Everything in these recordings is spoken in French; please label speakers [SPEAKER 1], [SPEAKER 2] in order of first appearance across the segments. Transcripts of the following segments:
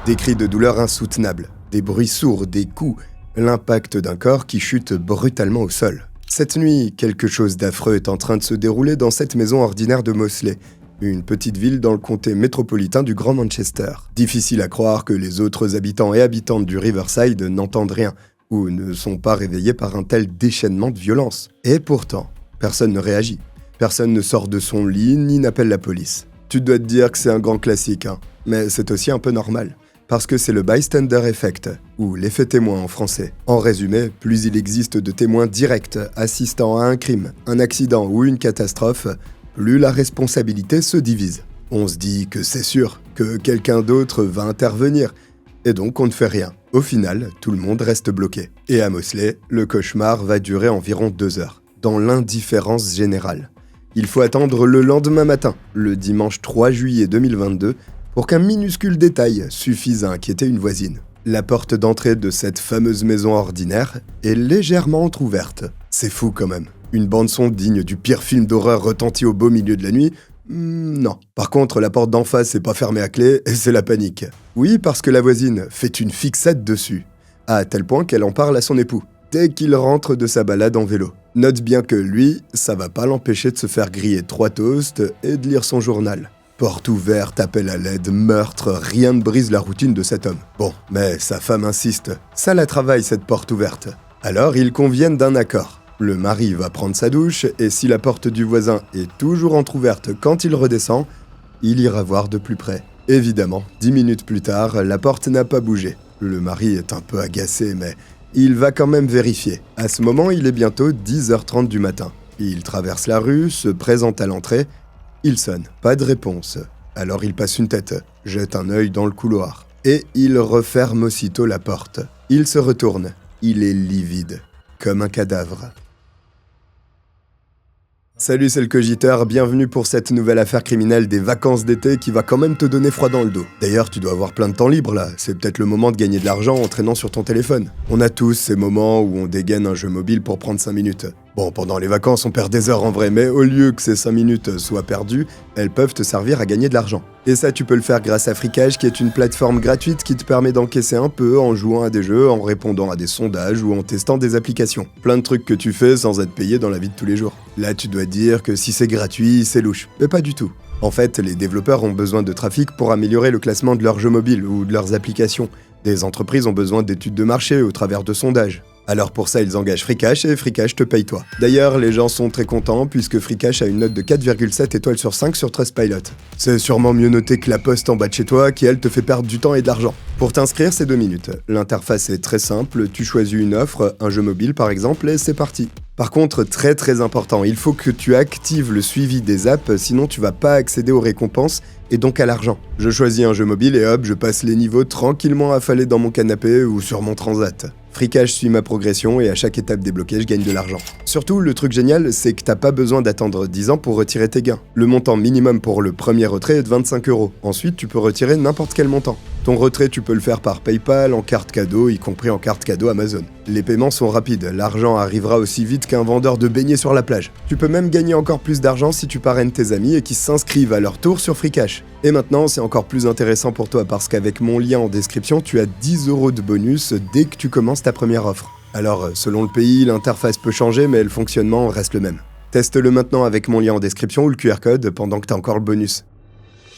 [SPEAKER 1] Des cris de douleur insoutenables, des bruits sourds, des coups, l'impact d'un corps qui chute brutalement au sol. Cette nuit, quelque chose d'affreux est en train de se dérouler dans cette maison ordinaire de Moseley, une petite ville dans le comté métropolitain du Grand Manchester. Difficile à croire que les autres habitants et habitantes du Riverside n'entendent rien ou ne sont pas réveillés par un tel déchaînement de violence. Et pourtant, personne ne réagit. Personne ne sort de son lit ni n'appelle la police. Tu dois te dire que c'est un grand classique, hein, mais c'est aussi un peu normal. Parce que c'est le bystander effect, ou l'effet témoin en français. En résumé, plus il existe de témoins directs assistant à un crime, un accident ou une catastrophe, plus la responsabilité se divise. On se dit que c'est sûr, que quelqu'un d'autre va intervenir, et donc on ne fait rien. Au final, tout le monde reste bloqué. Et à Moseley, le cauchemar va durer environ 2 heures, dans l'indifférence générale. Il faut attendre le lendemain matin, le dimanche 3 juillet 2022, pour qu'un minuscule détail suffise à inquiéter une voisine. La porte d'entrée de cette fameuse maison ordinaire est légèrement entrouverte. C'est fou quand même. Une bande-son digne du pire film d'horreur retentit au beau milieu de la nuit ? Non. Par contre, la porte d'en face n'est pas fermée à clé et c'est la panique. Oui, parce que la voisine fait une fixette dessus, à tel point qu'elle en parle à son époux, dès qu'il rentre de sa balade en vélo. Note bien que lui, ça va pas l'empêcher de se faire griller 3 toasts et de lire son journal. Porte ouverte, appel à l'aide, meurtre, rien ne brise la routine de cet homme. Bon, mais sa femme insiste. Ça la travaille, cette porte ouverte. Alors, ils conviennent d'un accord. Le mari va prendre sa douche, et si la porte du voisin est toujours entrouverte quand il redescend, il ira voir de plus près. Évidemment, 10 minutes plus tard, la porte n'a pas bougé. Le mari est un peu agacé, mais il va quand même vérifier. À ce moment, il est bientôt 10h30 du matin. Il traverse la rue, se présente à l'entrée. Il sonne, pas de réponse. Alors il passe une tête, jette un œil dans le couloir. Et il referme aussitôt la porte. Il se retourne. Il est livide, comme un cadavre. Salut, c'est le Cogiteur, bienvenue pour cette nouvelle affaire criminelle des vacances d'été qui va quand même te donner froid dans le dos. D'ailleurs, tu dois avoir plein de temps libre là, c'est peut-être le moment de gagner de l'argent en traînant sur ton téléphone. On a tous ces moments où on dégaine un jeu mobile pour prendre 5 minutes. Bon, pendant les vacances, on perd des heures en vrai, mais au lieu que ces 5 minutes soient perdues, elles peuvent te servir à gagner de l'argent. Et ça, tu peux le faire grâce à Freecash, qui est une plateforme gratuite qui te permet d'encaisser un peu en jouant à des jeux, en répondant à des sondages ou en testant des applications. Plein de trucs que tu fais sans être payé dans la vie de tous les jours. Là, tu dois dire que si c'est gratuit, c'est louche. Mais pas du tout. En fait, les développeurs ont besoin de trafic pour améliorer le classement de leurs jeux mobiles ou de leurs applications. Des entreprises ont besoin d'études de marché au travers de sondages. Alors pour ça, ils engagent Freecash et Freecash te paye toi. D'ailleurs, les gens sont très contents puisque Freecash a une note de 4,7 étoiles sur 5 sur Trustpilot. C'est sûrement mieux noté que la poste en bas de chez toi qui, elle, te fait perdre du temps et de l'argent. Pour t'inscrire, c'est 2 minutes. L'interface est très simple, tu choisis une offre, un jeu mobile par exemple, et c'est parti. Par contre, très important, il faut que tu actives le suivi des apps, sinon tu vas pas accéder aux récompenses et donc à l'argent. Je choisis un jeu mobile et hop, je passe les niveaux tranquillement affalés dans mon canapé ou sur mon transat. Freecash suit ma progression et à chaque étape débloquée, je gagne de l'argent. Surtout, le truc génial, c'est que t'as pas besoin d'attendre 10 ans pour retirer tes gains. Le montant minimum pour le premier retrait est de 25€. Ensuite, tu peux retirer n'importe quel montant. Ton retrait, tu peux le faire par PayPal, en carte cadeau, y compris en carte cadeau Amazon. Les paiements sont rapides, l'argent arrivera aussi vite qu'un vendeur de beignets sur la plage. Tu peux même gagner encore plus d'argent si tu parraines tes amis et qu'ils s'inscrivent à leur tour sur Freecash. Et maintenant, c'est encore plus intéressant pour toi parce qu'avec mon lien en description, tu as 10€ de bonus dès que tu commences ta première offre. Alors, selon le pays, l'interface peut changer, mais le fonctionnement reste le même. Teste-le maintenant avec mon lien en description ou le QR code pendant que t'as encore le bonus.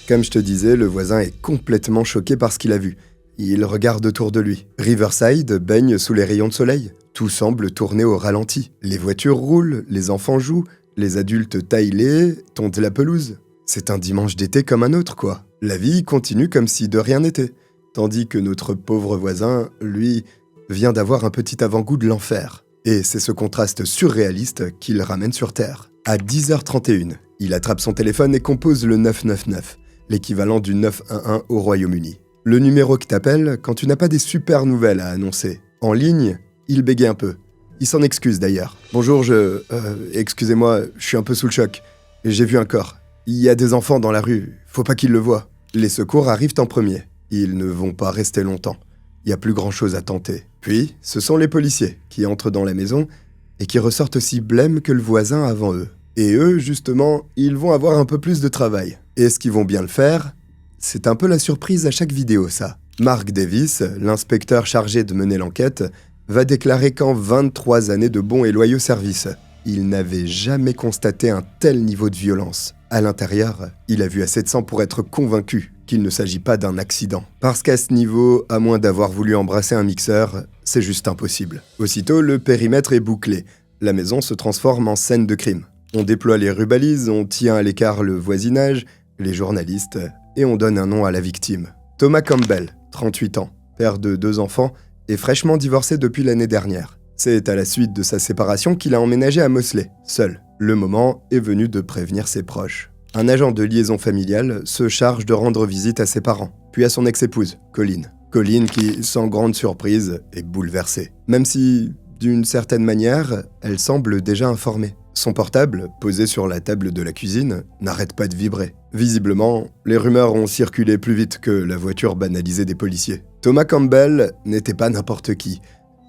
[SPEAKER 1] Comme je te disais, le voisin est complètement choqué par ce qu'il a vu. Il regarde autour de lui. Riverside baigne sous les rayons de soleil. Tout semble tourner au ralenti. Les voitures roulent, les enfants jouent, les adultes taillent les haies, tondent la pelouse. C'est un dimanche d'été comme un autre, quoi. La vie continue comme si de rien n'était. Tandis que notre pauvre voisin, lui, vient d'avoir un petit avant-goût de l'enfer. Et c'est ce contraste surréaliste qui le ramène sur Terre. À 10h31, il attrape son téléphone et compose le 999. L'équivalent du 911 au Royaume-Uni. Le numéro qui t'appelle quand tu n'as pas des super nouvelles à annoncer. En ligne, il bégaye un peu. Il s'en excuse d'ailleurs. Bonjour, excusez-moi, je suis un peu sous le choc. J'ai vu un corps. Il y a des enfants dans la rue, faut pas qu'ils le voient. Les secours arrivent en premier. Ils ne vont pas rester longtemps. Il y a plus grand-chose à tenter. Puis, ce sont les policiers qui entrent dans la maison et qui ressortent aussi blêmes que le voisin avant eux. Et eux, justement, ils vont avoir un peu plus de travail. Et est-ce qu'ils vont bien le faire ? C'est un peu la surprise à chaque vidéo, ça. Mark Davis, l'inspecteur chargé de mener l'enquête, va déclarer qu'en 23 années de bons et loyaux services, il n'avait jamais constaté un tel niveau de violence. À l'intérieur, il a vu assez de sang pour être convaincu qu'il ne s'agit pas d'un accident. Parce qu'à ce niveau, à moins d'avoir voulu embrasser un mixeur, c'est juste impossible. Aussitôt, le périmètre est bouclé. La maison se transforme en scène de crime. On déploie les rubalises, on tient à l'écart le voisinage, les journalistes, et on donne un nom à la victime. Thomas Campbell, 38 ans, père de 2 enfants, est fraîchement divorcé depuis l'année dernière. C'est à la suite de sa séparation qu'il a emménagé à Moseley, seul. Le moment est venu de prévenir ses proches. Un agent de liaison familiale se charge de rendre visite à ses parents, puis à son ex-épouse, Colleen. Colleen qui, sans grande surprise, est bouleversée. Même si, d'une certaine manière, elle semble déjà informée. Son portable, posé sur la table de la cuisine, n'arrête pas de vibrer. Visiblement, les rumeurs ont circulé plus vite que la voiture banalisée des policiers. Thomas Campbell n'était pas n'importe qui,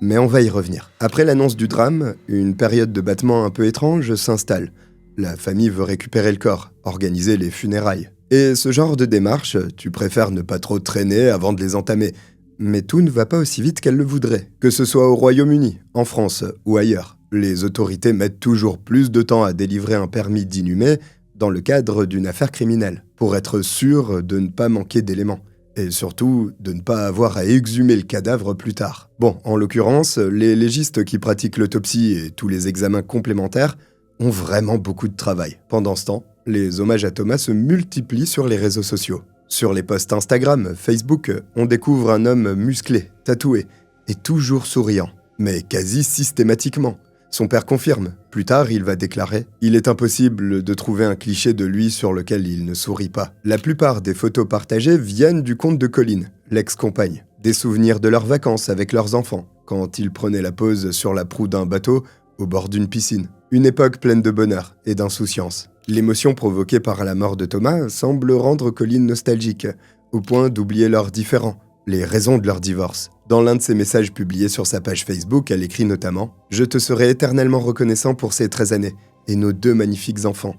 [SPEAKER 1] mais on va y revenir. Après l'annonce du drame, une période de battement un peu étrange s'installe. La famille veut récupérer le corps, organiser les funérailles. Et ce genre de démarche, tu préfères ne pas trop traîner avant de les entamer. Mais tout ne va pas aussi vite qu'elle le voudrait. Que ce soit au Royaume-Uni, en France ou ailleurs, les autorités mettent toujours plus de temps à délivrer un permis d'inhumer dans le cadre d'une affaire criminelle, pour être sûr de ne pas manquer d'éléments. Et surtout, de ne pas avoir à exhumer le cadavre plus tard. Bon, en l'occurrence, les légistes qui pratiquent l'autopsie et tous les examens complémentaires ont vraiment beaucoup de travail. Pendant ce temps, les hommages à Thomas se multiplient sur les réseaux sociaux. Sur les posts Instagram, Facebook, on découvre un homme musclé, tatoué, et toujours souriant. Mais quasi systématiquement. Son père confirme. Plus tard, il va déclarer « Il est impossible de trouver un cliché de lui sur lequel il ne sourit pas. » La plupart des photos partagées viennent du compte de Colleen, l'ex-compagne. Des souvenirs de leurs vacances avec leurs enfants, quand ils prenaient la pause sur la proue d'un bateau au bord d'une piscine. Une époque pleine de bonheur et d'insouciance. L'émotion provoquée par la mort de Thomas semble rendre Colleen nostalgique, au point d'oublier leurs différends, les raisons de leur divorce. Dans l'un de ses messages publiés sur sa page Facebook, elle écrit notamment « Je te serai éternellement reconnaissant pour ces 13 années et nos 2 magnifiques enfants.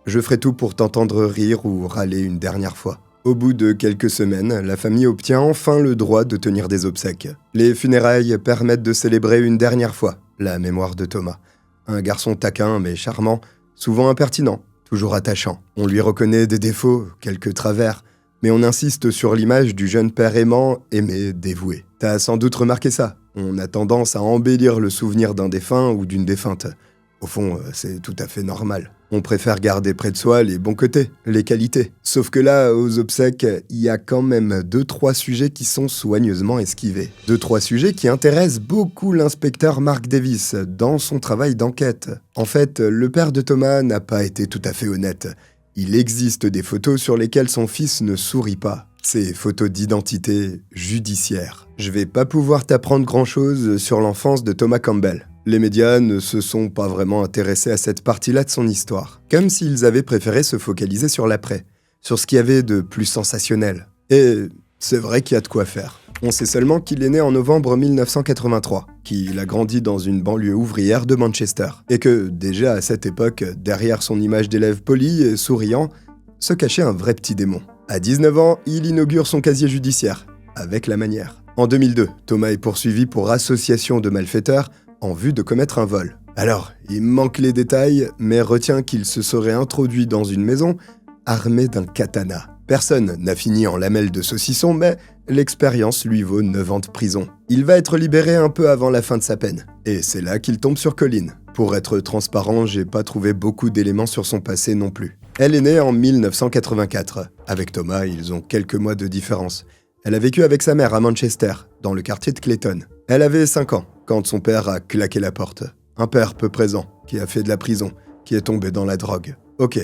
[SPEAKER 1] Je ferai tout pour t'entendre rire ou râler une dernière fois. » Au bout de quelques semaines, la famille obtient enfin le droit de tenir des obsèques. Les funérailles permettent de célébrer une dernière fois la mémoire de Thomas. Un garçon taquin mais charmant, souvent impertinent, toujours attachant. On lui reconnaît des défauts, quelques travers, mais on insiste sur l'image du jeune père aimant, aimé, dévoué. T'as sans doute remarqué ça. On a tendance à embellir le souvenir d'un défunt ou d'une défunte. Au fond, c'est tout à fait normal. On préfère garder près de soi les bons côtés, les qualités. Sauf que là, aux obsèques, il y a quand même 2-3 sujets qui sont soigneusement esquivés. 2-3 sujets qui intéressent beaucoup l'inspecteur Mark Davis dans son travail d'enquête. En fait, le père de Thomas n'a pas été tout à fait honnête. Il existe des photos sur lesquelles son fils ne sourit pas. Ces photos d'identité judiciaire. Je vais pas pouvoir t'apprendre grand-chose sur l'enfance de Thomas Campbell. Les médias ne se sont pas vraiment intéressés à cette partie-là de son histoire. Comme s'ils avaient préféré se focaliser sur l'après, sur ce qu'il y avait de plus sensationnel. Et c'est vrai qu'il y a de quoi faire. On sait seulement qu'il est né en novembre 1983, qu'il a grandi dans une banlieue ouvrière de Manchester, et que, déjà à cette époque, derrière son image d'élève poli et souriant, se cachait un vrai petit démon. À 19 ans, il inaugure son casier judiciaire, avec la manière. En 2002, Thomas est poursuivi pour association de malfaiteurs en vue de commettre un vol. Alors, il manque les détails, mais retient qu'il se serait introduit dans une maison armé d'un katana. Personne n'a fini en lamelles de saucisson, mais l'expérience lui vaut 9 ans de prison. Il va être libéré un peu avant la fin de sa peine. Et c'est là qu'il tombe sur Colleen. Pour être transparent, j'ai pas trouvé beaucoup d'éléments sur son passé non plus. Elle est née en 1984. Avec Thomas, ils ont quelques mois de différence. Elle a vécu avec sa mère à Manchester, dans le quartier de Clayton. Elle avait 5 ans, quand son père a claqué la porte. Un père peu présent, qui a fait de la prison, qui est tombé dans la drogue. Ok,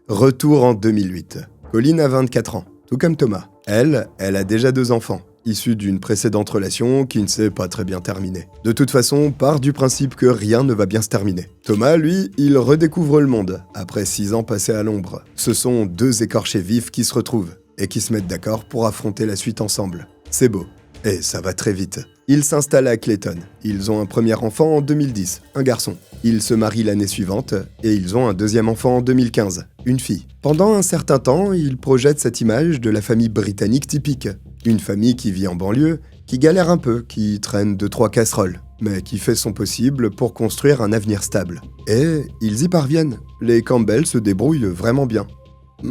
[SPEAKER 1] retour en 2008. Colleen a 24 ans, tout comme Thomas. Elle a déjà 2 enfants, issus d'une précédente relation qui ne s'est pas très bien terminée. De toute façon, part du principe que rien ne va bien se terminer. Thomas, lui, il redécouvre le monde, après 6 ans passés à l'ombre. Ce sont 2 écorchés vifs qui se retrouvent, et qui se mettent d'accord pour affronter la suite ensemble. C'est beau, et ça va très vite. Il s'installe à Clayton. Ils ont un premier enfant en 2010, un garçon. Ils se marient l'année suivante et ils ont un deuxième enfant en 2015, une fille. Pendant un certain temps, ils projettent cette image de la famille britannique typique. Une famille qui vit en banlieue, qui galère un peu, qui traîne 2-3 casseroles, mais qui fait son possible pour construire un avenir stable. Et ils y parviennent. Les Campbell se débrouillent vraiment bien.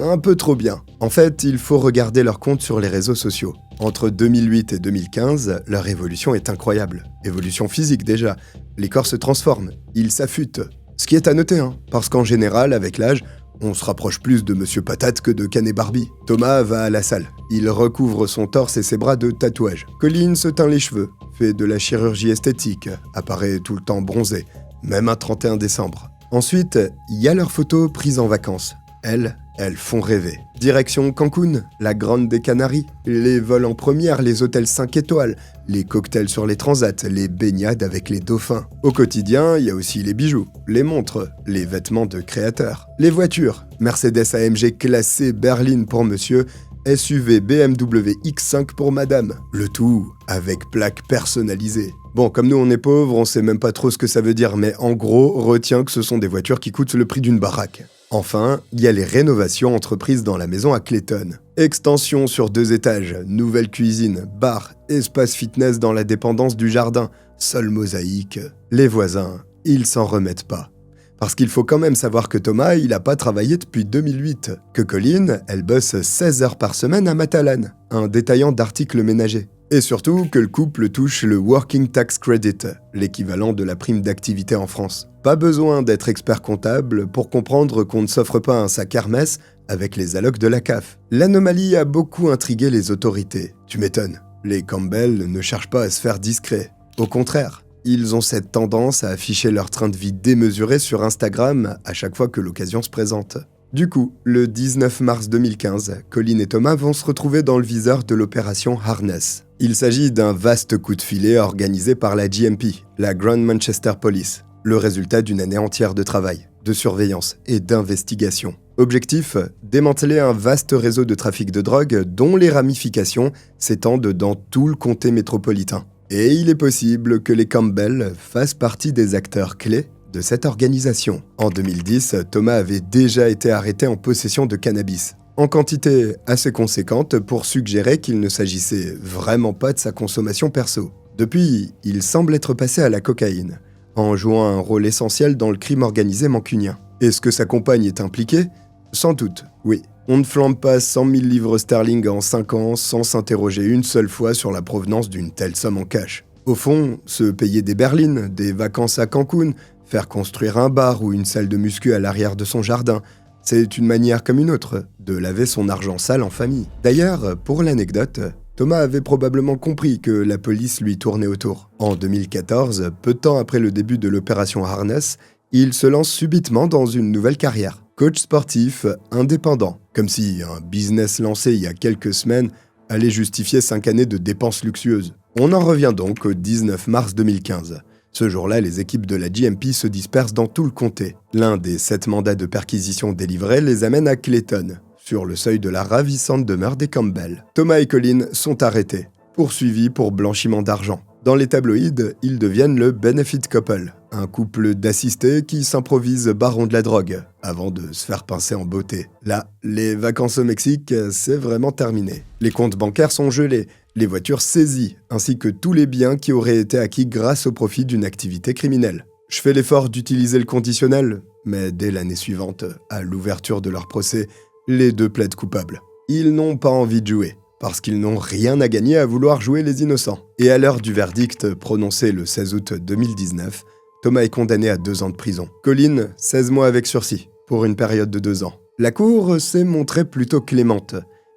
[SPEAKER 1] Un peu trop bien. En fait, il faut regarder leur compte sur les réseaux sociaux. Entre 2008 et 2015, leur évolution est incroyable. Évolution physique déjà. Les corps se transforment, ils s'affûtent. Ce qui est à noter, parce qu'en général, avec l'âge, on se rapproche plus de Monsieur Patate que de Ken et Barbie. Thomas va à la salle. Il recouvre son torse et ses bras de tatouages. Colin se teint les cheveux, fait de la chirurgie esthétique, apparaît tout le temps bronzé, même un 31 décembre. Ensuite, il y a leurs photos prises en vacances. Elles font rêver. Direction Cancun, la Grande des Canaries, les vols en première, les hôtels 5 étoiles, les cocktails sur les transats, les baignades avec les dauphins. Au quotidien, il y a aussi les bijoux, les montres, les vêtements de créateurs, les voitures, Mercedes AMG classée berline pour monsieur, SUV BMW X5 pour madame, le tout avec plaque personnalisée. Bon, comme nous on est pauvres, on sait même pas trop ce que ça veut dire, mais en gros, retiens que ce sont des voitures qui coûtent le prix d'une baraque. Enfin, il y a les rénovations entreprises dans la maison à Clayton. Extension sur 2 étages, nouvelle cuisine, bar, espace fitness dans la dépendance du jardin, sol mosaïque. Les voisins, ils s'en remettent pas. Parce qu'il faut quand même savoir que Thomas, il a pas travaillé depuis 2008. Que Colin, elle bosse 16 heures par semaine à Matalan, un détaillant d'articles ménagers. Et surtout que le couple touche le Working Tax Credit, l'équivalent de la prime d'activité en France. Pas besoin d'être expert comptable pour comprendre qu'on ne s'offre pas un sac Hermès avec les allocs de la CAF. L'anomalie a beaucoup intrigué les autorités. Tu m'étonnes, les Campbell ne cherchent pas à se faire discrets. Au contraire, ils ont cette tendance à afficher leur train de vie démesuré sur Instagram à chaque fois que l'occasion se présente. Du coup, le 19 mars 2015, Colin et Thomas vont se retrouver dans le viseur de l'opération Harness. Il s'agit d'un vaste coup de filet organisé par la GMP, la Grand Manchester Police, le résultat d'une année entière de travail, de surveillance et d'investigation. Objectif, démanteler un vaste réseau de trafic de drogue dont les ramifications s'étendent dans tout le comté métropolitain. Et il est possible que les Campbell fassent partie des acteurs clés de cette organisation. En 2010, Thomas avait déjà été arrêté en possession de cannabis, en quantité assez conséquente pour suggérer qu'il ne s'agissait vraiment pas de sa consommation perso. Depuis, il semble être passé à la cocaïne, en jouant un rôle essentiel dans le crime organisé mancunien. Est-ce que sa compagne est impliquée ? Sans doute, oui. On ne flambe pas 100 000 livres sterling en 5 ans sans s'interroger une seule fois sur la provenance d'une telle somme en cash. Au fond, se payer des berlines, des vacances à Cancun, faire construire un bar ou une salle de muscu à l'arrière de son jardin, c'est une manière comme une autre de laver son argent sale en famille. D'ailleurs, pour l'anecdote, Thomas avait probablement compris que la police lui tournait autour. En 2014, peu de temps après le début de l'opération Harness, il se lance subitement dans une nouvelle carrière. Coach sportif indépendant, comme si un business lancé il y a quelques semaines allait justifier 5 années de dépenses luxueuses. On en revient donc au 19 mars 2015. Ce jour-là, les équipes de la GMP se dispersent dans tout le comté. L'un des 7 mandats de perquisition délivrés les amène à Clayton, sur le seuil de la ravissante demeure des Campbell. Thomas et Colin sont arrêtés, poursuivis pour blanchiment d'argent. Dans les tabloïds, ils deviennent le Benefit Couple, un couple d'assistés qui s'improvise baron de la drogue, avant de se faire pincer en beauté. Là, les vacances au Mexique, c'est vraiment terminé. Les comptes bancaires sont gelés, les voitures saisies, ainsi que tous les biens qui auraient été acquis grâce au profit d'une activité criminelle. Je fais l'effort d'utiliser le conditionnel, mais dès l'année suivante, à l'ouverture de leur procès, les deux plaident coupables. Ils n'ont pas envie de jouer, parce qu'ils n'ont rien à gagner à vouloir jouer les innocents. Et à l'heure du verdict prononcé le 16 août 2019, Thomas est condamné à 2 ans de prison. Colin, 16 mois avec sursis, pour une période de 2 ans. La cour s'est montrée plutôt clémente,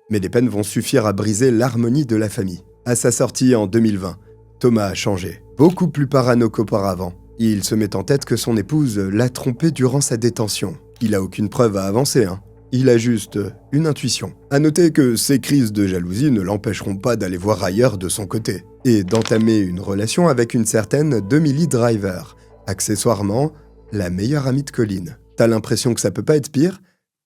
[SPEAKER 1] mais les peines vont suffire à briser l'harmonie de la famille. À sa sortie en 2020, Thomas a changé, beaucoup plus parano qu'auparavant. Il se met en tête que son épouse l'a trompé durant sa détention. Il a aucune preuve à avancer, Il a juste une intuition. À noter que ces crises de jalousie ne l'empêcheront pas d'aller voir ailleurs de son côté, et d'entamer une relation avec une certaine Demily Driver, accessoirement la meilleure amie de Colin. T'as l'impression que ça peut pas être pire ?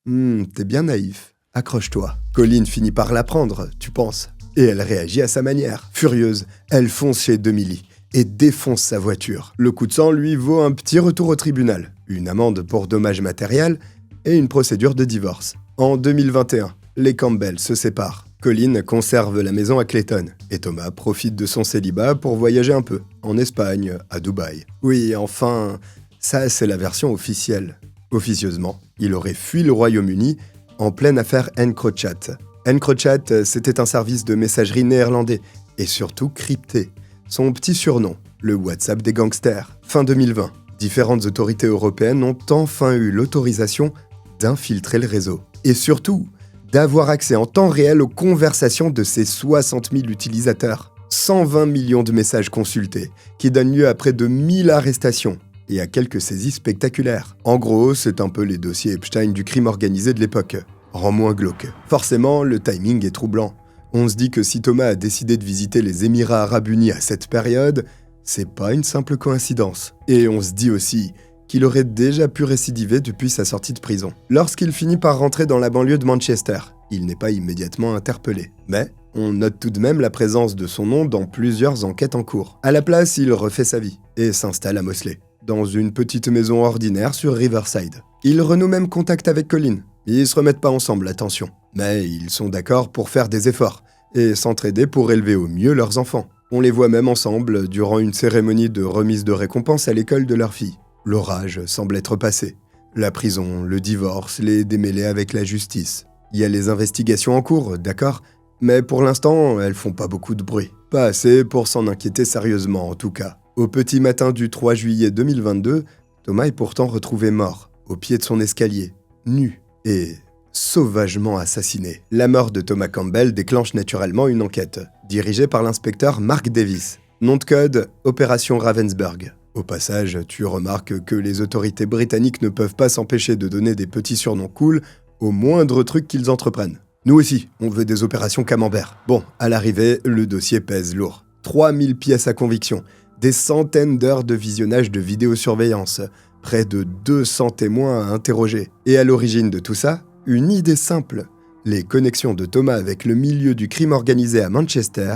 [SPEAKER 1] T'es bien naïf. Accroche-toi. Colin finit par l'apprendre, tu penses. Et elle réagit à sa manière. Furieuse, elle fonce chez Demily et défonce sa voiture. Le coup de sang lui vaut un petit retour au tribunal, une amende pour dommages matériels et une procédure de divorce. En 2021, les Campbell se séparent. Colin conserve la maison à Clayton et Thomas profite de son célibat pour voyager un peu, en Espagne, à Dubaï. Oui, enfin, ça c'est la version officielle. Officieusement, il aurait fui le Royaume-Uni en pleine affaire EncroChat. EncroChat, c'était un service de messagerie néerlandais et surtout crypté. Son petit surnom, le WhatsApp des gangsters. Fin 2020, différentes autorités européennes ont enfin eu l'autorisation d'infiltrer le réseau. Et surtout, d'avoir accès en temps réel aux conversations de ces 60 000 utilisateurs. 120 millions de messages consultés, qui donnent lieu à près de 1000 arrestations et à quelques saisies spectaculaires. En gros, c'est un peu les dossiers Epstein du crime organisé de l'époque. Rend moins glauque. Forcément, le timing est troublant. On se dit que si Thomas a décidé de visiter les Émirats Arabes Unis à cette période, c'est pas une simple coïncidence. Et on se dit aussi qu'il aurait déjà pu récidiver depuis sa sortie de prison. Lorsqu'il finit par rentrer dans la banlieue de Manchester, il n'est pas immédiatement interpellé. Mais on note tout de même la présence de son nom dans plusieurs enquêtes en cours. À la place, il refait sa vie et s'installe à Moseley, dans une petite maison ordinaire sur Riverside. Il renoue même contact avec Colin. Ils se remettent pas ensemble, attention. Mais ils sont d'accord pour faire des efforts et s'entraider pour élever au mieux leurs enfants. On les voit même ensemble durant une cérémonie de remise de récompense à l'école de leur fille. L'orage semble être passé. La prison, le divorce, les démêlés avec la justice. Il y a les investigations en cours, d'accord, mais pour l'instant, elles font pas beaucoup de bruit. Pas assez pour s'en inquiéter sérieusement, en tout cas. Au petit matin du 3 juillet 2022, Thomas est pourtant retrouvé mort, au pied de son escalier, nu et sauvagement assassiné. La mort de Thomas Campbell déclenche naturellement une enquête, dirigée par l'inspecteur Mark Davis. Nom de code, Opération Ravensburg. Au passage, tu remarques que les autorités britanniques ne peuvent pas s'empêcher de donner des petits surnoms cool au moindre truc qu'ils entreprennent. Nous aussi, on veut des opérations camembert. Bon, à l'arrivée, le dossier pèse lourd. 3000 pièces à conviction, des centaines d'heures de visionnage de vidéosurveillance, près de 200 témoins à interroger. Et à l'origine de tout ça, une idée simple. Les connexions de Thomas avec le milieu du crime organisé à Manchester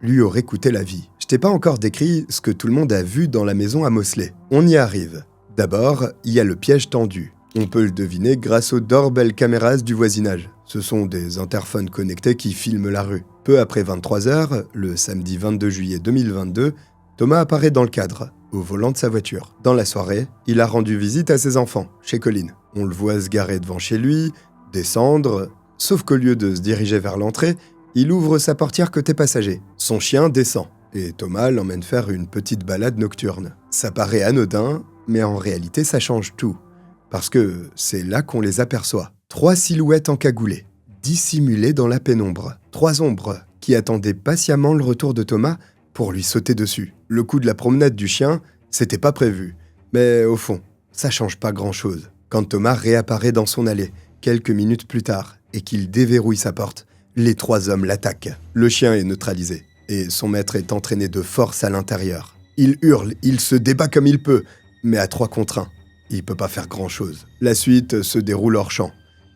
[SPEAKER 1] lui auraient coûté la vie. Je t'ai pas encore décrit ce que tout le monde a vu dans la maison à Moseley. On y arrive. D'abord, il y a le piège tendu. On peut le deviner grâce aux doorbell cameras du voisinage. Ce sont des interphones connectés qui filment la rue. Peu après 23h, le samedi 22 juillet 2022, Thomas apparaît dans le cadre, au volant de sa voiture. Dans la soirée, il a rendu visite à ses enfants, chez Colin. On le voit se garer devant chez lui, descendre, sauf qu'au lieu de se diriger vers l'entrée, il ouvre sa portière côté passager. Son chien descend, et Thomas l'emmène faire une petite balade nocturne. Ça paraît anodin, mais en réalité ça change tout. Parce que c'est là qu'on les aperçoit. 3 silhouettes encagoulées, dissimulées dans la pénombre. 3 ombres qui attendaient patiemment le retour de Thomas pour lui sauter dessus. Le coup de la promenade du chien, c'était pas prévu. Mais au fond, ça change pas grand-chose. Quand Thomas réapparaît dans son allée, quelques minutes plus tard, et qu'il déverrouille sa porte, les 3 hommes l'attaquent. Le chien est neutralisé, et son maître est entraîné de force à l'intérieur. Il hurle, il se débat comme il peut, mais à 3 contre 1. Il peut pas faire grand-chose. La suite se déroule hors champ.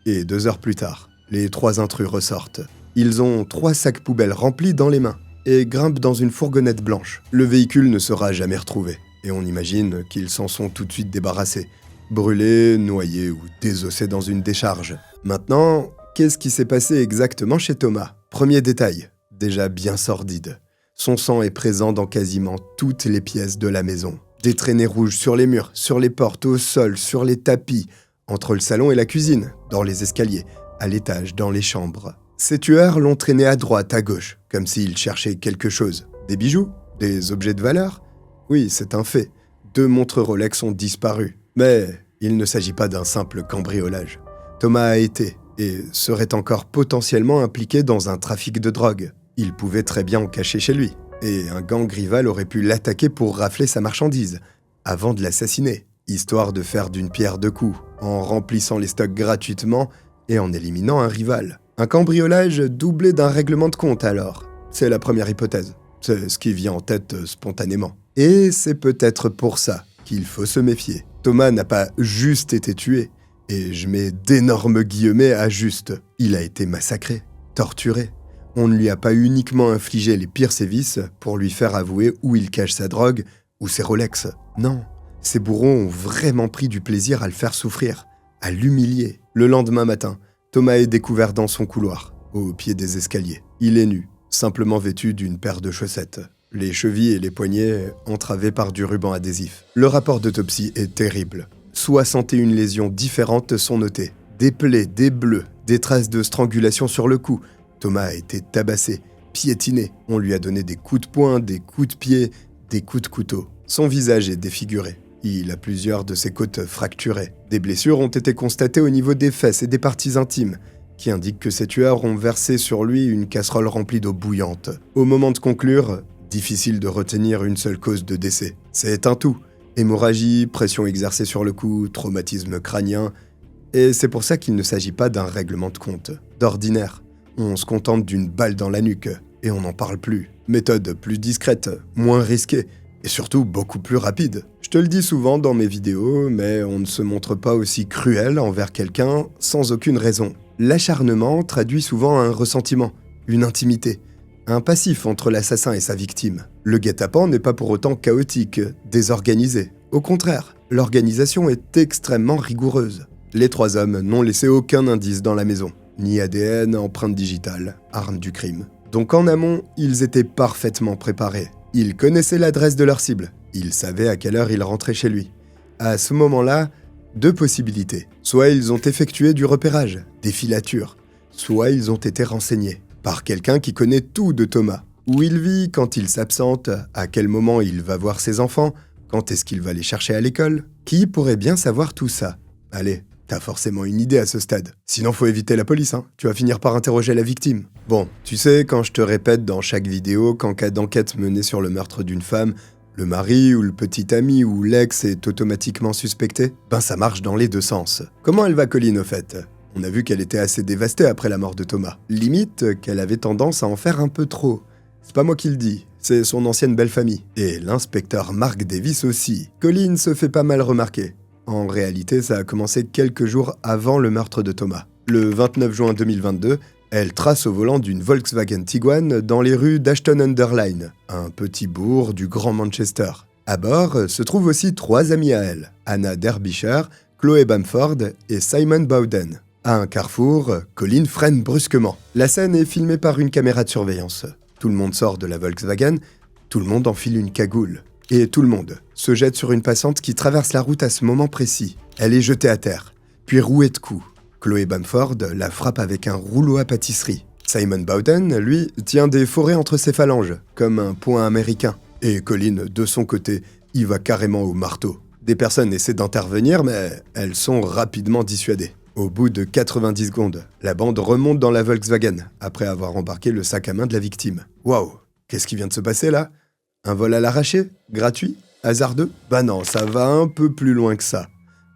[SPEAKER 1] Et 2 heures plus tard, les 3 intrus ressortent. Ils ont 3 sacs poubelles remplis dans les mains et grimpent dans une fourgonnette blanche. Le véhicule ne sera jamais retrouvé. Et on imagine qu'ils s'en sont tout de suite débarrassés. Brûlés, noyés ou désossés dans une décharge. Maintenant, qu'est-ce qui s'est passé exactement chez Thomas ? Premier détail, déjà bien sordide. Son sang est présent dans quasiment toutes les pièces de la maison. Des traînées rouges sur les murs, sur les portes, au sol, sur les tapis, entre le salon et la cuisine, dans les escaliers, à l'étage, dans les chambres. Ces tueurs l'ont traîné à droite, à gauche, comme s'ils cherchaient quelque chose. Des bijoux ? Des objets de valeur ? Oui, c'est un fait. 2 montres Rolex ont disparu. Mais il ne s'agit pas d'un simple cambriolage. Thomas a été, et serait encore potentiellement impliqué dans un trafic de drogue. Il pouvait très bien en cacher chez lui. Et un gang rival aurait pu l'attaquer pour rafler sa marchandise, avant de l'assassiner, histoire de faire d'une pierre 2 coups, en remplissant les stocks gratuitement et en éliminant un rival. Un cambriolage doublé d'un règlement de compte alors. C'est la première hypothèse. C'est ce qui vient en tête spontanément. Et c'est peut-être pour ça qu'il faut se méfier. Thomas n'a pas juste été tué, et je mets d'énormes guillemets à juste. Il a été massacré, torturé. On ne lui a pas uniquement infligé les pires sévices pour lui faire avouer où il cache sa drogue ou ses Rolex. Non, ces bourreaux ont vraiment pris du plaisir à le faire souffrir, à l'humilier. Le lendemain matin, Thomas est découvert dans son couloir, au pied des escaliers. Il est nu, simplement vêtu d'une paire de chaussettes. Les chevilles et les poignets entravés par du ruban adhésif. Le rapport d'autopsie est terrible. 61 lésions différentes sont notées. Des plaies, des bleus, des traces de strangulation sur le cou. Thomas a été tabassé, piétiné. On lui a donné des coups de poing, des coups de pied, des coups de couteau. Son visage est défiguré. Il a plusieurs de ses côtes fracturées. Des blessures ont été constatées au niveau des fesses et des parties intimes, qui indiquent que ces tueurs ont versé sur lui une casserole remplie d'eau bouillante. Au moment de conclure, difficile de retenir une seule cause de décès. C'est un tout. Hémorragie, pression exercée sur le cou, traumatisme crânien. Et c'est pour ça qu'il ne s'agit pas d'un règlement de compte. D'ordinaire, on se contente d'une balle dans la nuque et on n'en parle plus. Méthode plus discrète, moins risquée et surtout beaucoup plus rapide. Je te le dis souvent dans mes vidéos, mais on ne se montre pas aussi cruel envers quelqu'un sans aucune raison. L'acharnement traduit souvent un ressentiment, une intimité, un passif entre l'assassin et sa victime. Le guet-apens n'est pas pour autant chaotique, désorganisé. Au contraire, l'organisation est extrêmement rigoureuse. Les 3 hommes n'ont laissé aucun indice dans la maison. Ni ADN, empreinte digitale, arme du crime. Donc en amont, ils étaient parfaitement préparés. Ils connaissaient l'adresse de leur cible. Ils savaient à quelle heure ils rentraient chez lui. À ce moment-là, 2 possibilités. Soit ils ont effectué du repérage, des filatures. Soit ils ont été renseignés par quelqu'un qui connaît tout de Thomas. Où il vit, quand il s'absente, à quel moment il va voir ses enfants, quand est-ce qu'il va les chercher à l'école. Qui pourrait bien savoir tout ça? Allez, t'as forcément une idée à ce stade. Sinon, faut éviter la police, hein. Tu vas finir par interroger la victime. Bon, tu sais, quand je te répète dans chaque vidéo qu'en cas d'enquête menée sur le meurtre d'une femme, le mari ou le petit ami ou l'ex est automatiquement suspecté, ben ça marche dans les 2 sens. Comment elle va, Colline, au fait? On a vu qu'elle était assez dévastée après la mort de Thomas. Limite qu'elle avait tendance à en faire un peu trop. C'est pas moi qui le dis, c'est son ancienne belle-famille. Et l'inspecteur Mark Davis aussi. Colline se fait pas mal remarquer. En réalité, ça a commencé quelques jours avant le meurtre de Thomas. Le 29 juin 2022, elle trace au volant d'une Volkswagen Tiguan dans les rues d'Ashton-under-Lyne, un petit bourg du Grand Manchester. À bord se trouvent aussi 3 amis à elle, Anna Derbyshire, Chloé Bamford et Simon Bowden. À un carrefour, Colline freine brusquement. La scène est filmée par une caméra de surveillance. Tout le monde sort de la Volkswagen, tout le monde enfile une cagoule. Et tout le monde se jette sur une passante qui traverse la route à ce moment précis. Elle est jetée à terre, puis rouée de coups. Chloé Bamford la frappe avec un rouleau à pâtisserie. Simon Bowden, lui, tient des forêts entre ses phalanges, comme un poing américain. Et Colline, de son côté, y va carrément au marteau. Des personnes essaient d'intervenir, mais elles sont rapidement dissuadées. Au bout de 90 secondes, la bande remonte dans la Volkswagen, après avoir embarqué le sac à main de la victime. Waouh, qu'est-ce qui vient de se passer là? Un vol à l'arraché? Gratuit? Hasardeux? Bah non, ça va un peu plus loin que ça.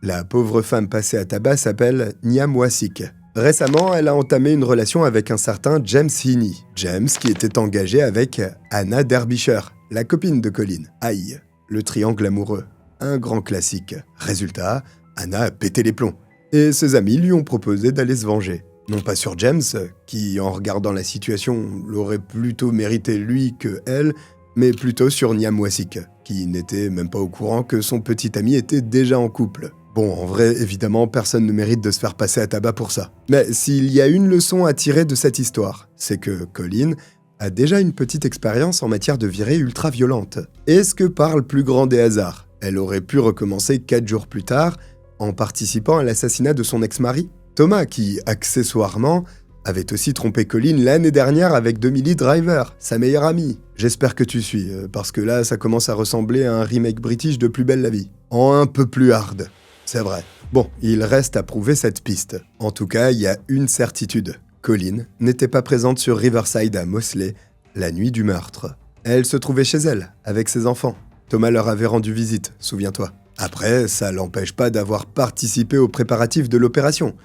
[SPEAKER 1] La pauvre femme passée à tabac s'appelle Niam Wasik. Récemment, elle a entamé une relation avec un certain James Heaney. James qui était engagé avec Anna Derbyshire, la copine de Colline. Aïe, le triangle amoureux. Un grand classique. Résultat, Anna a pété les plombs. Et ses amis lui ont proposé d'aller se venger. Non pas sur James, qui, en regardant la situation, l'aurait plutôt mérité lui que elle, mais plutôt sur Niam Wasik, qui n'était même pas au courant que son petit ami était déjà en couple. Bon, en vrai, évidemment, personne ne mérite de se faire passer à tabac pour ça. Mais s'il y a une leçon à tirer de cette histoire, c'est que Colline a déjà une petite expérience en matière de virée ultra-violente. Est-ce que par le plus grand des hasards, elle aurait pu recommencer 4 jours plus tard en participant à l'assassinat de son ex-mari? Thomas, qui, accessoirement, avait aussi trompé Colline l'année dernière avec Dominique Driver, sa meilleure amie. J'espère que tu suis, parce que là, ça commence à ressembler à un remake british de Plus belle la vie. En un peu plus hard, c'est vrai. Bon, il reste à prouver cette piste. En tout cas, il y a une certitude. Colline n'était pas présente sur Riverside à Moseley la nuit du meurtre. Elle se trouvait chez elle, avec ses enfants. Thomas leur avait rendu visite, souviens-toi. Après, ça l'empêche pas d'avoir participé aux préparatifs de l'opération.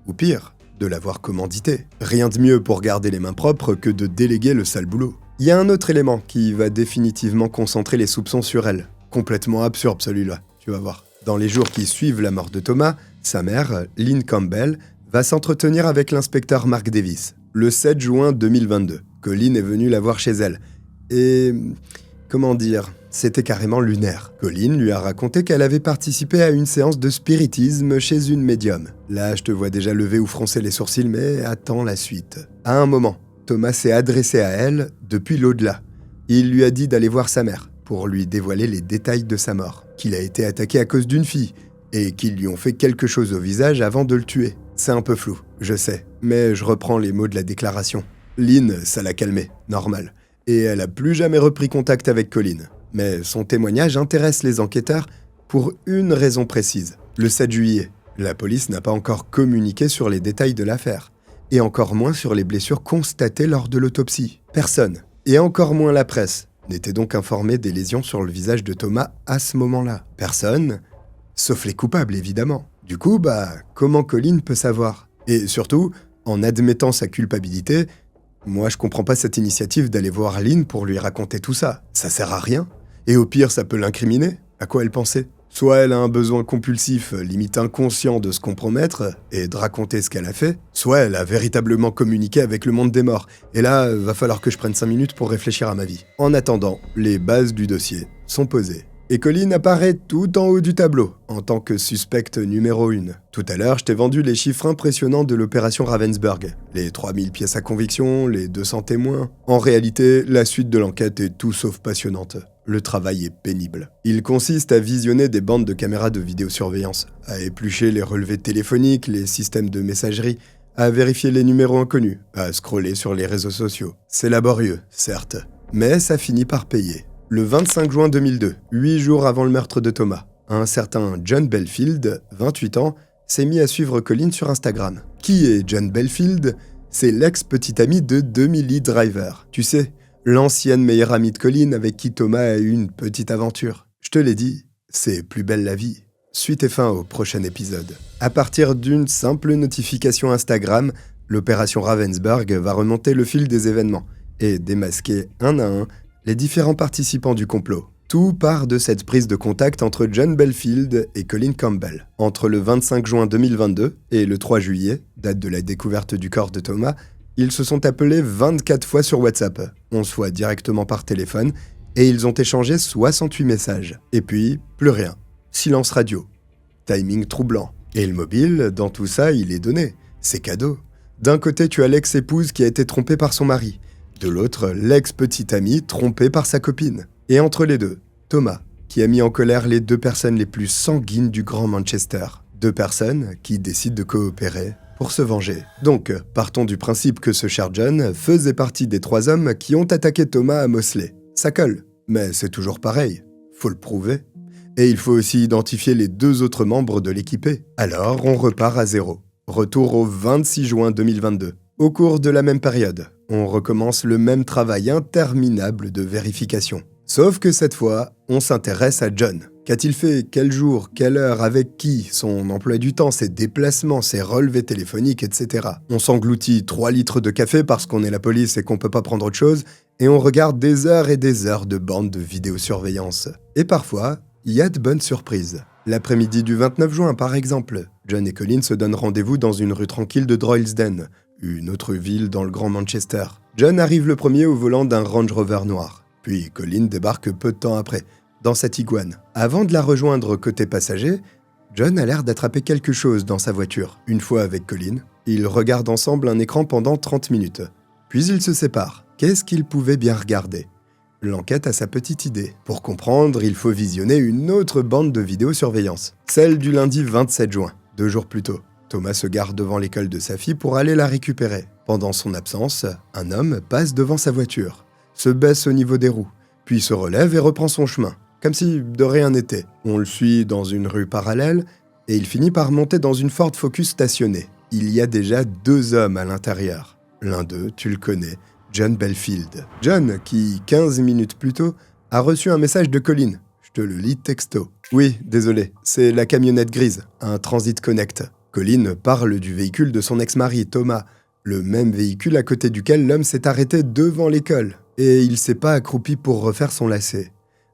[SPEAKER 1] Ou pire, de l'avoir commandité. Rien de mieux pour garder les mains propres que de déléguer le sale boulot. Il y a un autre élément qui va définitivement concentrer les soupçons sur elle. Complètement absurde celui-là, tu vas voir. Dans les jours qui suivent la mort de Thomas, sa mère, Lynn Campbell, va s'entretenir avec l'inspecteur Mark Davis. Le 7 juin 2022, Colin est venu la voir chez elle. Et... comment dire, c'était carrément lunaire. Colin lui a raconté qu'elle avait participé à une séance de spiritisme chez une médium. Là, je te vois déjà lever ou froncer les sourcils, mais attends la suite. À un moment, Thomas s'est adressé à elle depuis l'au-delà. Il lui a dit d'aller voir sa mère pour lui dévoiler les détails de sa mort, qu'il a été attaqué à cause d'une fille et qu'ils lui ont fait quelque chose au visage avant de le tuer. C'est un peu flou, je sais, mais je reprends les mots de la déclaration. Lynn, ça l'a calmée, normal, et elle a plus jamais repris contact avec Colin. Mais son témoignage intéresse les enquêteurs pour une raison précise. Le 7 juillet, la police n'a pas encore communiqué sur les détails de l'affaire, et encore moins sur les blessures constatées lors de l'autopsie. Personne, et encore moins la presse, n'était donc informé des lésions sur le visage de Thomas à ce moment-là. Personne, sauf les coupables évidemment. Du coup, comment Colin peut savoir? Et surtout, en admettant sa culpabilité, moi je comprends pas cette initiative d'aller voir Lynn pour lui raconter tout ça. Ça sert à rien. Et au pire, ça peut l'incriminer. À quoi elle pensait? Soit elle a un besoin compulsif, limite inconscient de se compromettre et de raconter ce qu'elle a fait, soit elle a véritablement communiqué avec le monde des morts. Et là, va falloir que je prenne 5 minutes pour réfléchir à ma vie. En attendant, les bases du dossier sont posées. Et Colin apparaît tout en haut du tableau, en tant que suspecte numéro 1. Tout à l'heure, je t'ai vendu les chiffres impressionnants de l'opération Ravensburg. Les 3000 pièces à conviction, les 200 témoins. En réalité, la suite de l'enquête est tout sauf passionnante. Le travail est pénible. Il consiste à visionner des bandes de caméras de vidéosurveillance, à éplucher les relevés téléphoniques, les systèmes de messagerie, à vérifier les numéros inconnus, à scroller sur les réseaux sociaux. C'est laborieux, certes, mais ça finit par payer. Le 25 juin 2002, 8 jours avant le meurtre de Thomas, un certain John Belfield, 28 ans, s'est mis à suivre Colin sur Instagram. Qui est John Belfield? C'est l'ex-petit ami de Demi-Lee Driver. Tu sais, l'ancienne meilleure amie de Colin avec qui Thomas a eu une petite aventure. Je te l'ai dit, c'est plus belle la vie. Suite et fin au prochain épisode. À partir d'une simple notification Instagram, l'opération Ravensburg va remonter le fil des événements et démasquer un à un les différents participants du complot. Tout part de cette prise de contact entre John Belfield et Colin Campbell. Entre le 25 juin 2022 et le 3 juillet, date de la découverte du corps de Thomas, ils se sont appelés 24 fois sur WhatsApp, 11 fois directement par téléphone, et ils ont échangé 68 messages. Et puis, plus rien. Silence radio. Timing troublant. Et le mobile, dans tout ça, il est donné. C'est cadeau. D'un côté, tu as l'ex-épouse qui a été trompée par son mari. De l'autre, l'ex-petit ami trompé par sa copine. Et entre les deux, Thomas, qui a mis en colère les 2 personnes les plus sanguines du Grand Manchester. 2 personnes qui décident de coopérer pour se venger. Donc, partons du principe que ce cher John faisait partie des 3 hommes qui ont attaqué Thomas à Moseley. Ça colle, mais c'est toujours pareil. Faut le prouver. Et il faut aussi identifier les 2 autres membres de l'équipée. Alors, on repart à zéro. Retour au 26 juin 2022. Au cours de la même période, on recommence le même travail interminable de vérification. Sauf que cette fois, on s'intéresse à John. Qu'a-t-il fait? Quel jour? Quelle heure? Avec qui? Son emploi du temps, ses déplacements, ses relevés téléphoniques, etc. On s'engloutit 3 litres de café parce qu'on est la police et qu'on peut pas prendre autre chose, et on regarde des heures et des heures de bandes de vidéosurveillance. Et parfois, il y a de bonnes surprises. L'après-midi du 29 juin, par exemple, John et Colin se donnent rendez-vous dans une rue tranquille de Droylsden, une autre ville dans le Grand Manchester. John arrive le premier au volant d'un Range Rover noir. Puis Colin débarque peu de temps après, dans sa Tiguan. Avant de la rejoindre côté passager, John a l'air d'attraper quelque chose dans sa voiture. Une fois avec Colin, ils regardent ensemble un écran pendant 30 minutes. Puis ils se séparent. Qu'est-ce qu'ils pouvaient bien regarder? L'enquête a sa petite idée. Pour comprendre, il faut visionner une autre bande de vidéosurveillance. Celle du lundi 27 juin, 2 jours plus tôt. Thomas se gare devant l'école de sa fille pour aller la récupérer. Pendant son absence, un homme passe devant sa voiture, se baisse au niveau des roues, puis se relève et reprend son chemin, comme si de rien n'était. On le suit dans une rue parallèle et il finit par monter dans une Ford Focus stationnée. Il y a déjà 2 hommes à l'intérieur. L'un d'eux, tu le connais, John Belfield. John, qui, 15 minutes plus tôt, a reçu un message de Colin. Je te le lis texto. Oui, désolé, c'est la camionnette grise, un Transit Connect. Colin parle du véhicule de son ex-mari, Thomas, le même véhicule à côté duquel l'homme s'est arrêté devant l'école. Et il s'est pas accroupi pour refaire son lacet.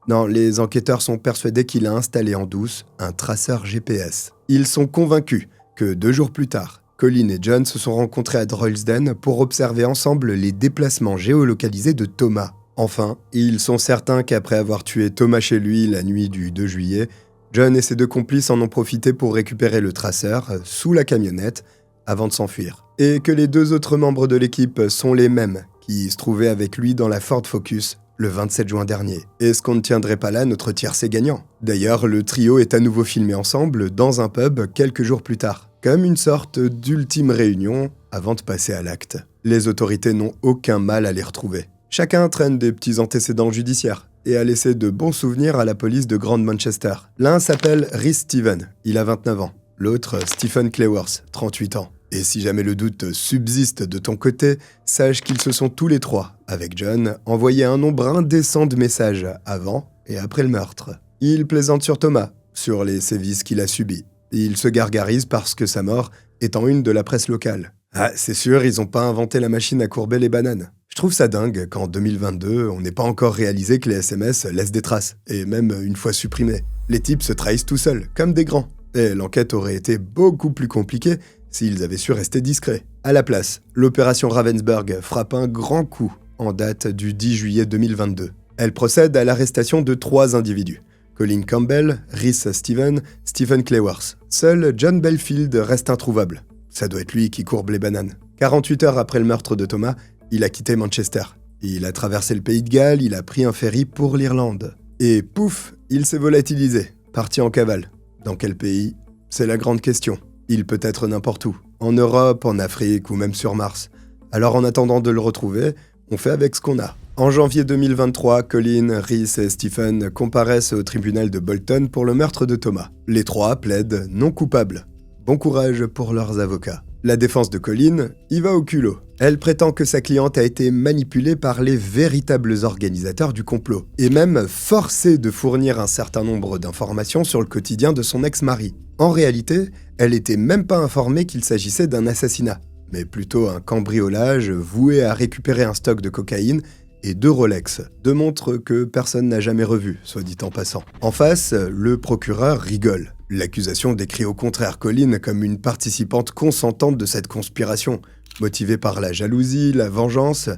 [SPEAKER 1] Non, les enquêteurs sont persuadés qu'il a installé en douce un traceur GPS. Ils sont convaincus que 2 jours plus tard, Colin et John se sont rencontrés à Droylsden pour observer ensemble les déplacements géolocalisés de Thomas. Enfin, ils sont certains qu'après avoir tué Thomas chez lui la nuit du 2 juillet, John et ses deux complices en ont profité pour récupérer le traceur sous la camionnette avant de s'enfuir. Et que les deux autres membres de l'équipe sont les mêmes qui se trouvaient avec lui dans la Ford Focus le 27 juin dernier. Est-ce qu'on ne tiendrait pas là notre tiercé gagnant? D'ailleurs, le trio est à nouveau filmé ensemble dans un pub quelques jours plus tard, comme une sorte d'ultime réunion avant de passer à l'acte. Les autorités n'ont aucun mal à les retrouver. Chacun traîne des petits antécédents judiciaires et a laissé de bons souvenirs à la police de Grand Manchester. L'un s'appelle Rhys Steven, il a 29 ans. L'autre, Stephen Cleworth, 38 ans. Et si jamais le doute subsiste de ton côté, sache qu'ils se sont tous les trois, avec John, envoyé un nombre indécent de messages avant et après le meurtre. Il plaisante sur Thomas, sur les sévices qu'il a subis. Il se gargarise parce que sa mort est en une de la presse locale. Ah, c'est sûr, ils n'ont pas inventé la machine à courber les bananes. Je trouve ça dingue qu'en 2022, on n'ait pas encore réalisé que les SMS laissent des traces, et même une fois supprimés. Les types se trahissent tout seuls, comme des grands. Et l'enquête aurait été beaucoup plus compliquée s'ils avaient su rester discrets. À la place, l'opération Ravensburg frappe un grand coup en date du 10 juillet 2022. Elle procède à l'arrestation de 3 individus. Colin Campbell, Rhys Steven, Stephen Cleworth. Seul John Belfield reste introuvable. Ça doit être lui qui courbe les bananes. 48 heures après le meurtre de Thomas, il a quitté Manchester. Il a traversé le pays de Galles, il a pris un ferry pour l'Irlande. Et pouf, il s'est volatilisé, parti en cavale. Dans quel pays? C'est la grande question. Il peut être n'importe où. En Europe, en Afrique ou même sur Mars. Alors en attendant de le retrouver, on fait avec ce qu'on a. En janvier 2023, Colin, Rhys et Stephen comparaissent au tribunal de Bolton pour le meurtre de Thomas. Les 3 plaident non coupables. Bon courage pour leurs avocats. La défense de Colin y va au culot. Elle prétend que sa cliente a été manipulée par les véritables organisateurs du complot, et même forcée de fournir un certain nombre d'informations sur le quotidien de son ex-mari. En réalité, elle n'était même pas informée qu'il s'agissait d'un assassinat, mais plutôt un cambriolage voué à récupérer un stock de cocaïne et 2 Rolex, 2 montres que personne n'a jamais revues, soit dit en passant. En face, le procureur rigole. L'accusation décrit au contraire Colin comme une participante consentante de cette conspiration, motivée par la jalousie, la vengeance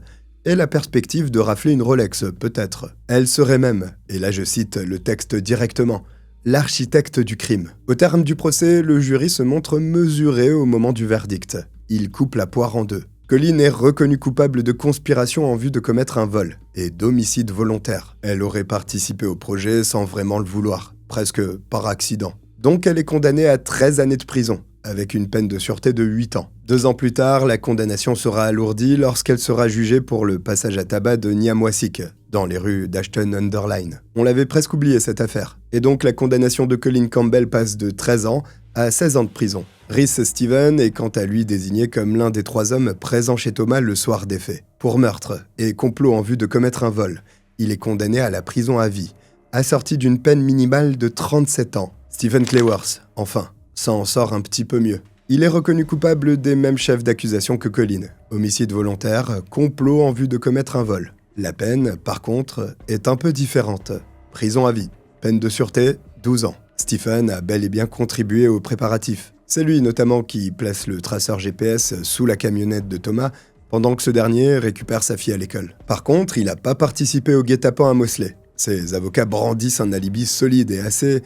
[SPEAKER 1] et la perspective de rafler une Rolex, peut-être. Elle serait même, et là je cite le texte directement, l'architecte du crime. Au terme du procès, le jury se montre mesuré au moment du verdict. Il coupe la poire en 2. Colin est reconnue coupable de conspiration en vue de commettre un vol et d'homicide volontaire. Elle aurait participé au projet sans vraiment le vouloir, presque par accident. Donc elle est condamnée à 13 années de prison, avec une peine de sûreté de 8 ans. 2 ans plus tard, la condamnation sera alourdie lorsqu'elle sera jugée pour le passage à tabac de Niamwasik, dans les rues d'Ashton-under-Lyne. On l'avait presque oublié cette affaire. Et donc la condamnation de Colin Campbell passe de 13 ans à 16 ans de prison. Rhys Steven est quant à lui désigné comme l'un des 3 hommes présents chez Thomas le soir des faits. Pour meurtre et complot en vue de commettre un vol, il est condamné à la prison à vie, assorti d'une peine minimale de 37 ans. Stephen Cleworth, enfin, s'en sort un petit peu mieux. Il est reconnu coupable des mêmes chefs d'accusation que Colin. Homicide volontaire, complot en vue de commettre un vol. La peine, par contre, est un peu différente. Prison à vie. Peine de sûreté, 12 ans. Stephen a bel et bien contribué aux préparatifs. C'est lui notamment qui place le traceur GPS sous la camionnette de Thomas pendant que ce dernier récupère sa fille à l'école. Par contre, il n'a pas participé au guet-apens à Moseley. Ses avocats brandissent un alibi solide et assez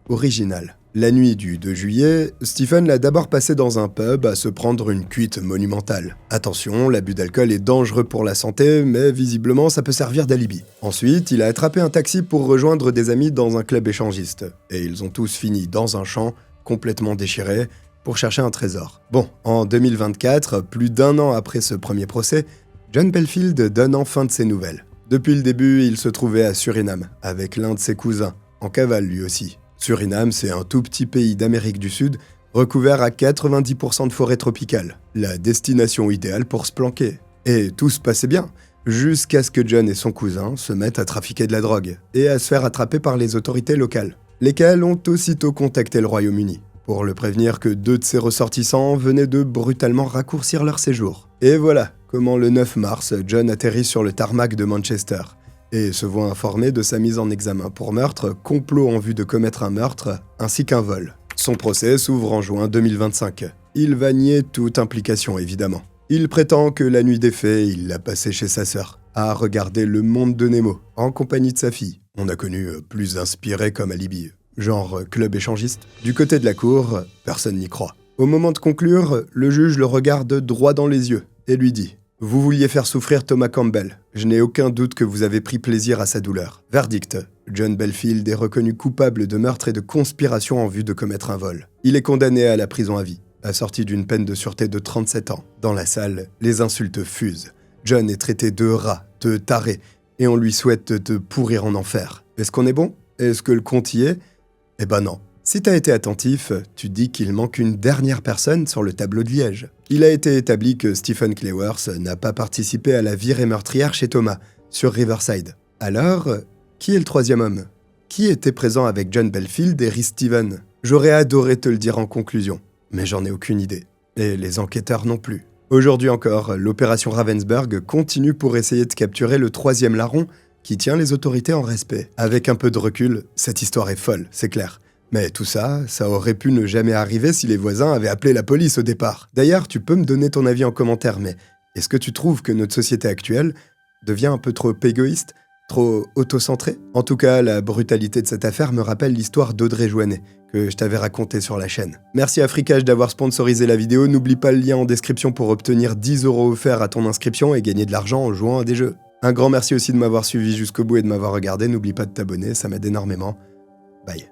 [SPEAKER 1] original. La nuit du 2 juillet, Stephen l'a d'abord passé dans un pub à se prendre une cuite monumentale. Attention, l'abus d'alcool est dangereux pour la santé, mais visiblement ça peut servir d'alibi. Ensuite, il a attrapé un taxi pour rejoindre des amis dans un club échangiste. Et ils ont tous fini dans un champ, complètement déchirés, pour chercher un trésor. Bon, en 2024, plus d'1 an après ce premier procès, John Belfield donne enfin de ses nouvelles. Depuis le début, il se trouvait à Suriname, avec l'un de ses cousins, en cavale lui aussi. Suriname, c'est un tout petit pays d'Amérique du Sud, recouvert à 90% de forêt tropicale. La destination idéale pour se planquer. Et tout se passait bien, jusqu'à ce que John et son cousin se mettent à trafiquer de la drogue, et à se faire attraper par les autorités locales, lesquelles ont aussitôt contacté le Royaume-Uni, pour le prévenir que 2 de ses ressortissants venaient de brutalement raccourcir leur séjour. Et voilà comment le 9 mars, John atterrit sur le tarmac de Manchester, et se voit informé de sa mise en examen pour meurtre, complot en vue de commettre un meurtre, ainsi qu'un vol. Son procès s'ouvre en juin 2025. il va nier toute implication évidemment. Il prétend que la nuit des faits, il l'a passée chez sa sœur, à regarder Le Monde de Nemo, en compagnie de sa fille. On a connu plus inspiré comme alibi, genre club échangiste. Du côté de la cour, personne n'y croit. Au moment de conclure, le juge le regarde droit dans les yeux et lui dit « Vous vouliez faire souffrir Thomas Campbell. Je n'ai aucun doute que vous avez pris plaisir à sa douleur. » Verdict. John Belfield est reconnu coupable de meurtre et de conspiration en vue de commettre un vol. Il est condamné à la prison à vie, assorti d'une peine de sûreté de 37 ans. Dans la salle, les insultes fusent. John est traité de rat, de taré, et on lui souhaite de pourrir en enfer. Est-ce qu'on est bon? Est-ce que le compte y est? Eh ben non. Si t'as été attentif, tu dis qu'il manque une dernière personne sur le tableau de Liège. Il a été établi que Stephen Cleworth n'a pas participé à la virée meurtrière chez Thomas, sur Riverside. Alors, qui est le troisième homme? Qui était présent avec John Belfield et Rhys Stevens? J'aurais adoré te le dire en conclusion, mais j'en ai aucune idée. Et les enquêteurs non plus. Aujourd'hui encore, l'opération Ravensburg continue pour essayer de capturer le troisième larron qui tient les autorités en respect. Avec un peu de recul, cette histoire est folle, c'est clair. Mais tout ça, ça aurait pu ne jamais arriver si les voisins avaient appelé la police au départ. D'ailleurs, tu peux me donner ton avis en commentaire, mais est-ce que tu trouves que notre société actuelle devient un peu trop égoïste, trop autocentrée? En tout cas, la brutalité de cette affaire me rappelle l'histoire d'Audrey Joannet, que je t'avais racontée sur la chaîne. Merci à Fricage d'avoir sponsorisé la vidéo, n'oublie pas le lien en description pour obtenir 10 € offerts à ton inscription et gagner de l'argent en jouant à des jeux. Un grand merci aussi de m'avoir suivi jusqu'au bout et de m'avoir regardé, n'oublie pas de t'abonner, ça m'aide énormément. Bye.